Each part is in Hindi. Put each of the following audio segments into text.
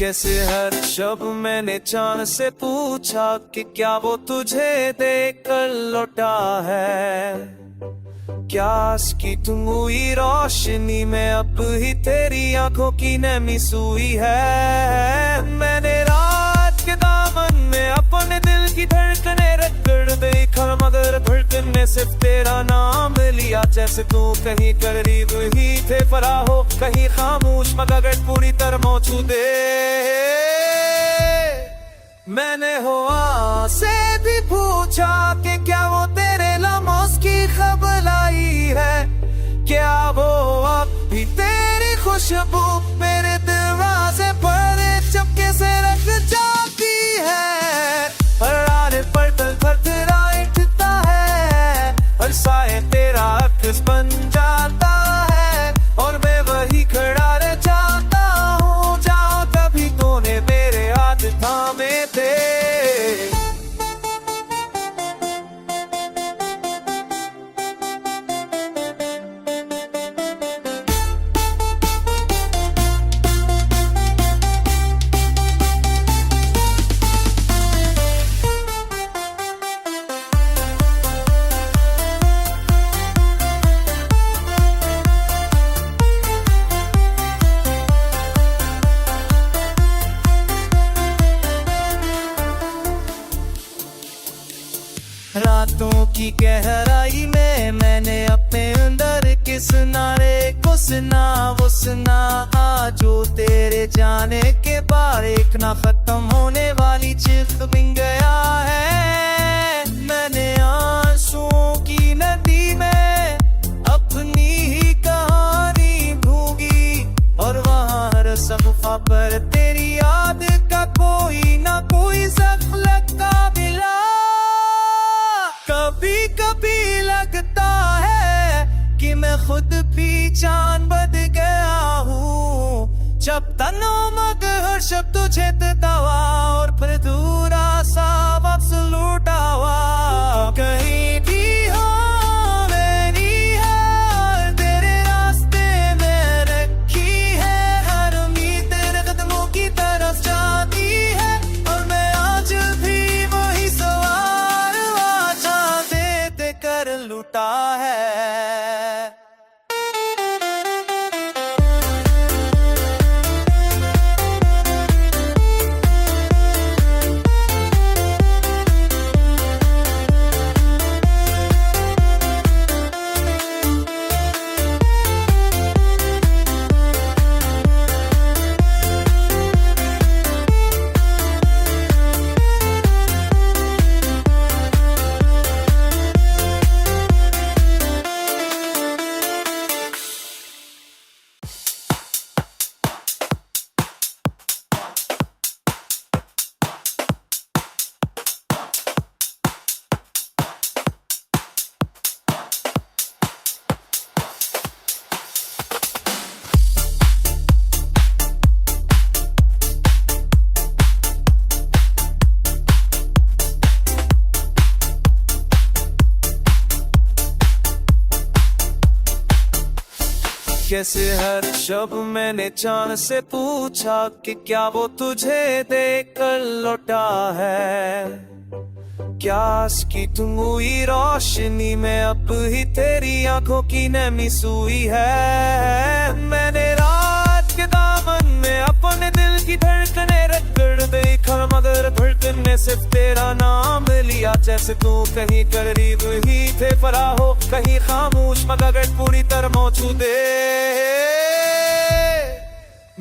कैसे हर शब मैंने चांद से पूछा कि क्या वो तुझे देखकर लौटा है। क्या इसकी तुम हुई रोशनी में अब ही तेरी आंखों की नमी सुई है। मैंने रात के दामन में अपने दिल की धड़कने रख कर देखा, मगर धड़कन ने सिर्फ तेरा नाम लिया। जैसे तू कहीं करीब ही थे परा हो, कहीं खामोश मगर पूरी तरह मौजूद है। मैंने हुआ से भी पूछा कि क्या वो तेरे लम्हों की खबर लाई है। क्या वो अब भी तेरी खुशबू मेरे दरवाजे पर चपके से रख जाती है। हर आने पर तल थरथरा उठता है, हर साए तेरा अक्स बन जाता है और मैं वही खड़ा रह जाता हूँ। जाओ तभी तूने मेरे हाथ थामे थे। रातों की गहराई में मैंने अपने अंदर किस नारे को सुना, वो सुना आज जो तेरे जाने के बाद एक ना खत्म होने वाली चिख बिन गया है। मैंने आंसुओं की नदी में अपनी ही कहानी भूगी और वहाँ हर सफ़ा पर तेरी याद का कोई ना कोई ज़ख्लका मिला। कभी कभी लगता है कि मैं खुद भी जान बद गया हूँ, जब तनो मगर शब्द तुझे दवा और फिर दूरा सा वक्त लूटा हुआ। कहीं भी हो मेरी हार तेरे रास्ते में रखी है, हर उम्मीद तेरे कदमों की तरफ जाती है और मैं आज भी वही सवार कर लुटा है। कैसे हर शब मैंने चांद से पूछा कि क्या वो तुझे देखकर लौटा है। क्या इसकी तुम हुई रोशनी में अब ही तेरी आंखों की नमी सुई है। मैंने रात के दामन में अपने दिल की धड़कने रख कर देखा, मगर धड़कन ने सिर्फ तेरा नाम लिया। जैसे तू कहीं करीब ही थे परा हो, कहीं खामोश मगर पूरी तरह मौजूद है।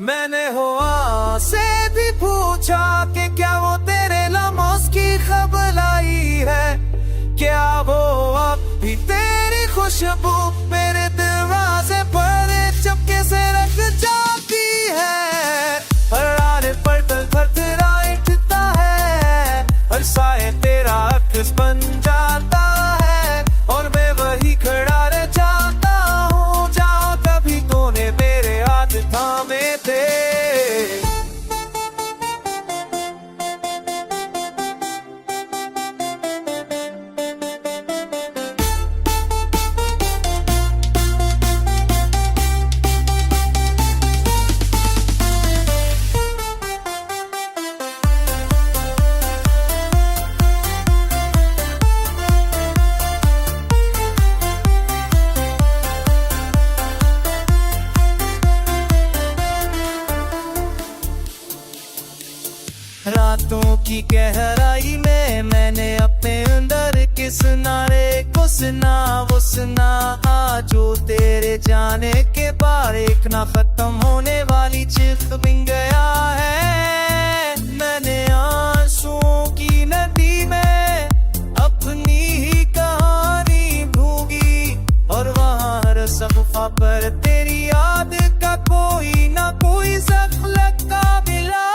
मैंने हुआ से भी पूछा कि क्या वो तेरे लम्हों की खबर लाई है। क्या वो अब भी तेरी खुशबू मेरे दरवाजे पर चपके से रख जाती है। हर आने पर तल थरथरा उठता है, हर साए तेरा अक्स बन जाता है और मैं वही खड़ा रह जाता हूँ। जाओ तभी तूने मेरे हाथ थामे थे। रातों की गहराई में मैंने अपने अंदर किस नारे को सुना, वो सुना आज जो तेरे जाने के बाद एक ना खत्म होने वाली चिख बिन गया है। मैंने आंसुओं की नदी में अपनी ही कहानी भूगी और वहाँ हर सफ़ा पर तेरी याद का कोई ना कोई ज़ख्लका मिला।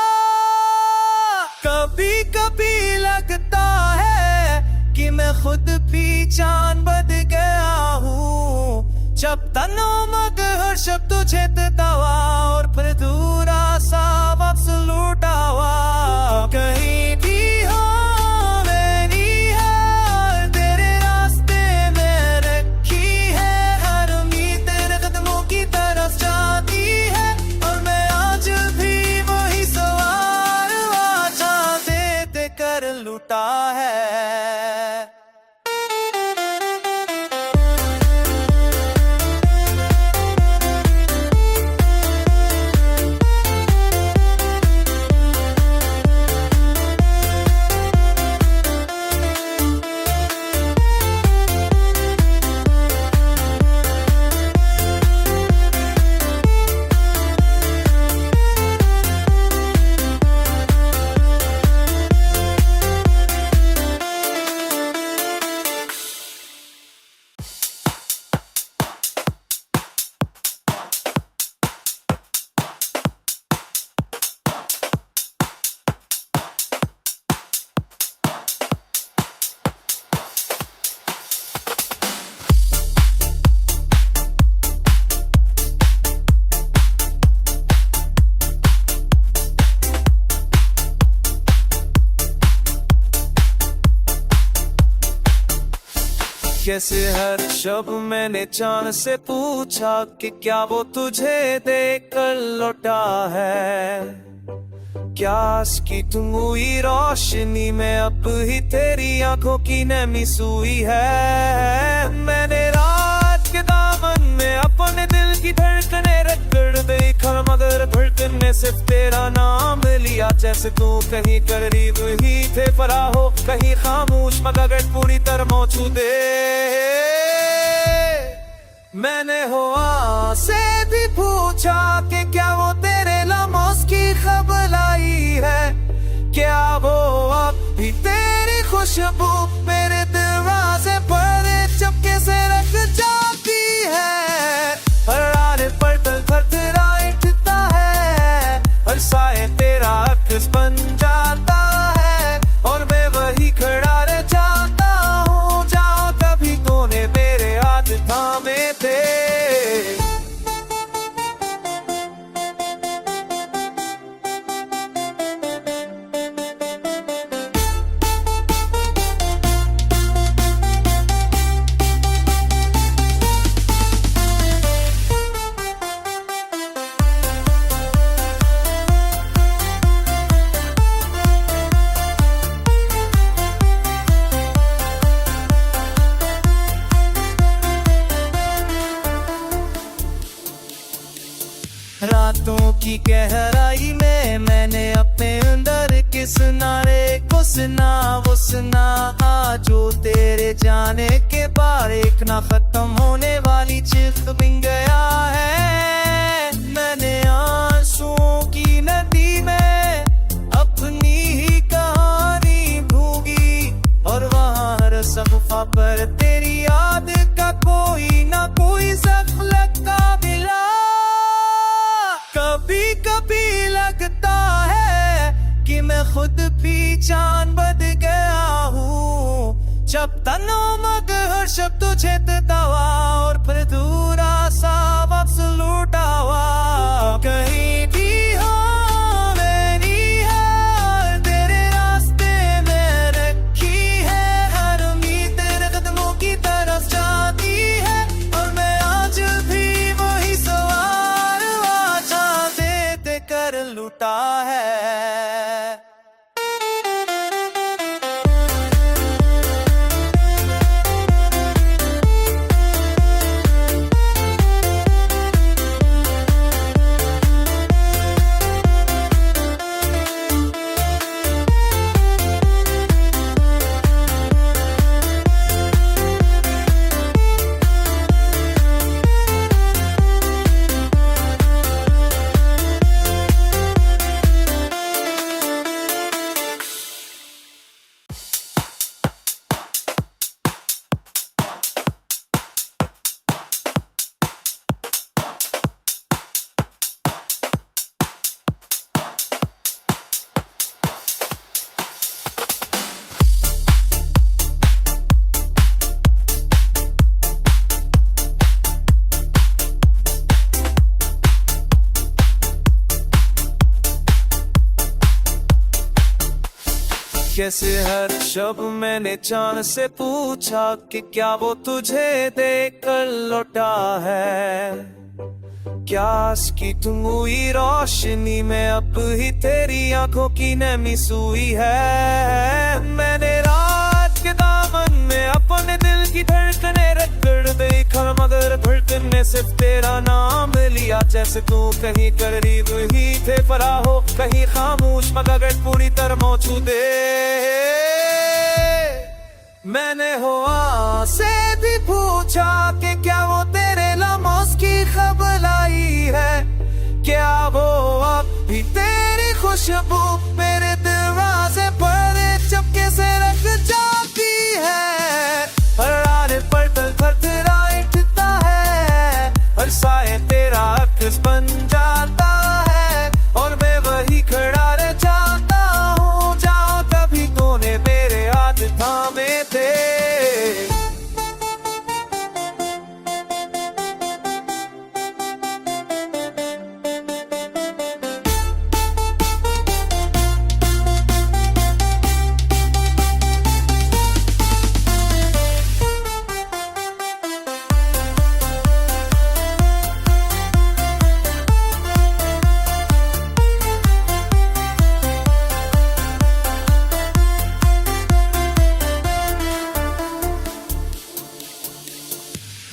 कभी कभी लगता है कि मैं खुद भी जान बद गया हूँ, जब तनो मग हर शब्द तुझे दवा और फिर दूरा सा वक्त लूटा हुआ। कहीं भी हो मेरी है तेरे रास्ते में रखी है, हर उम्मीद तेरे कदमों की तरफ जाती है और मैं आज भी वही सवार दे कर लूटा है। कैसे हर शब मैंने चांद से पूछा कि क्या वो तुझे देखकर लौटा है। क्या इसकी तुम हुई रोशनी में अब ही तेरी आंखों की नमी सुई है। मैंने रात के दामन में अपने दिल की धड़कने रगड़ देखा, मगर धड़कन में सिर्फ तेरा नाम लिया। जैसे तू कहीं करीब ही थे परा हो, कहीं खामोश मगर पूरी तरह मौजूद है। मैंने हुआ से भी पूछा कि क्या वो तेरे लम्हों की खबर लाई है। क्या वो अब भी तेरी खुशबू मेरे दरवाजे पर चुपके से रख जाती है। हर आने पर तल थरथरा उठता है, हर साए तेरा अक्स बन जाता है और मैं वही खड़ा रह जाता हूँ। जाओ कभी तूने मेरे हाथ थामे थे। रातों की गहराई में मैंने अपने अंदर किस नारे को सुना, वो सुना आज जो तेरे जाने के बाद एक ना खत्म होने वाली चिख बिन गया है। मैंने आंसुओं की नदी में अपनी ही कहानी भूगी और वहाँ हर सफ़ा पर तेरी याद का कोई ना कोई ज़ख्लका मिला। कभी कभी लगता है कि मैं खुद भी जान बद गया हूँ, जब तनो मग हर शब्द तुझे दवा और फिर दूरा सा वक्त लूटा हुआ। कहीं भी हो मेरी है तेरे रास्ते में रखी है, हर उम्मीद तेरे कदमों की तरफ जाती है और मैं आज भी वही सवार दे कर लूटा है। कैसे हर शब मैंने चांद से पूछा कि क्या वो तुझे देखकर लौटा है। क्या इसकी तुम हुई रोशनी में अब ही तेरी आंखों की नमी सुई है। मैंने रात के दामन में अपने दिल की धड़कने रगड़ देखा, मगर धड़कन ने सिर्फ तेरा नाम लिया। जैसे तू कहीं करीब ही थे परा हो, कहीं खामोश मगर पूरी तरह मौजूद है। मैंने हुआ से भी पूछा कि क्या वो तेरे लम्हों की खबर लाई है। क्या वो अब भी तेरी खुशबू मेरे दरवाजे पर चुपके से रख जाती है। हर आने पर तल थरथराता है, हर साए तेरा अक्स बन जाता है और मैं वही खड़ा रह जाता हूँ जहाँ कभी तूने मेरे हाथ थामे थे।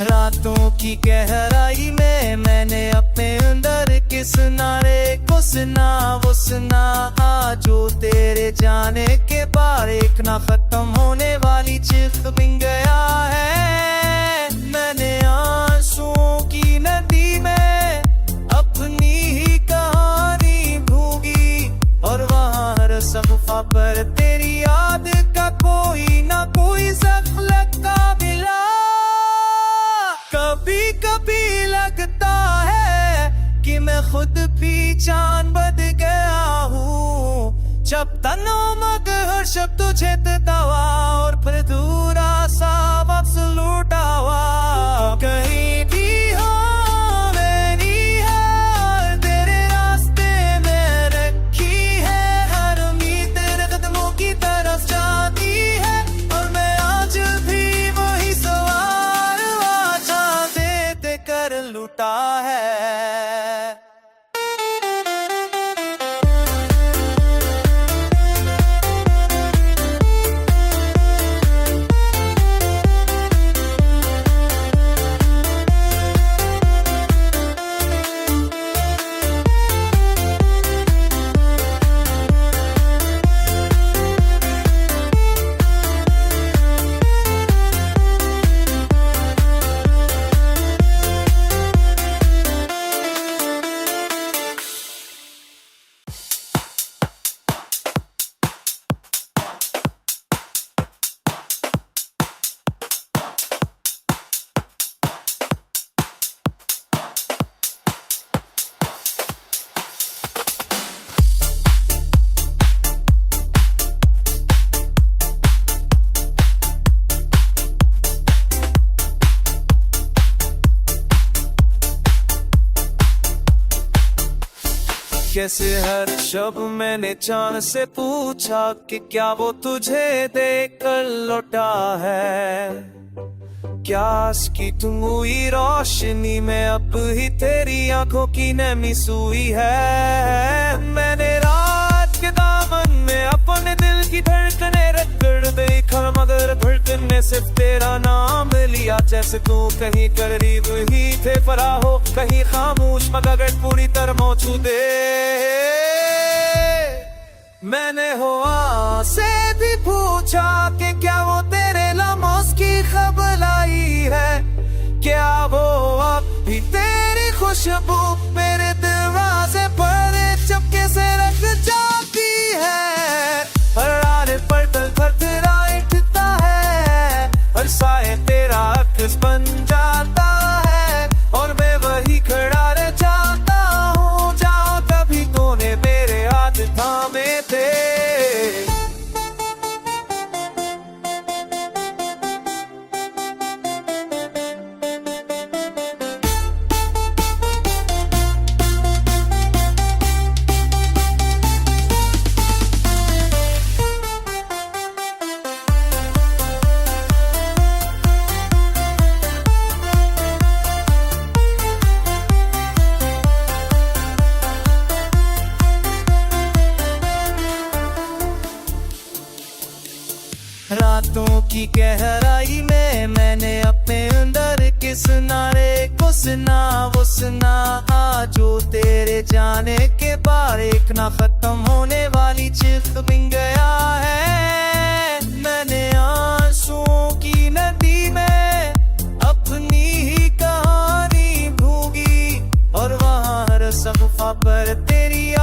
रातों की गहराई में मैंने अपने अंदर किस नारे को सुना, वो सुना जो तेरे जाने के बाद एक ना खत्म होने वाली चिख बिन गया है। मैंने आंसुओं की नदी में अपनी ही कहानी भूगी और वहाँ हर सफ़ा पर तेरी याद का कोई ना कोई लगता मिला। कभी कभी लगता है कि मैं खुद भी जान बद गया हूँ, जब तनो मगर शब्द तुझे दवा और फिर दूरा सा वापस लौटा हुआ। कहीं भी हो मेरी हार तेरे रास्ते में रखी है, हर उम्मीद तेरे कदमों की तरफ जाती है और मैं आज भी वही सवार कर लूटा है। कैसे हर शब मैंने चांद से पूछा कि क्या वो तुझे देखकर लौटा है। क्या इसकी तुम हुई रोशनी में अब ही तेरी आंखों की नमी सुई है। मैंने रात के दामन में अपने दिल की धड़कने रगड़ देखा, मगर धड़कन ने सिर्फ तेरा नाम लिया। जैसे तू कहीं करीब ही थे परा हो, कहीं खामोश मगर पूरी तरह मौजूद है। मैंने हुआ से भी पूछा कि क्या वो तेरे लम्हों की खबर लाई है। क्या वो अब भी तेरी खुशबू मेरे दरवाजे पर चुपके से रख जाती है। हर आने पर तल थरथराता है, हर साए तेरा अक्स बन जाता है और मैं वही खड़ा रह जाता हूँ जहाँ कभी तूने मेरे हाथ थामे थे। रातों की गहराई में मैंने अपने अंदर के सुनारे को सुना, वो सुना आज जो तेरे जाने के बाद एक ना खत्म होने वाली चित बिन गया है। मैंने आंसुओं की नदी में अपनी ही कहानी भूगी और वहाँ हर सफ़ा पर तेरी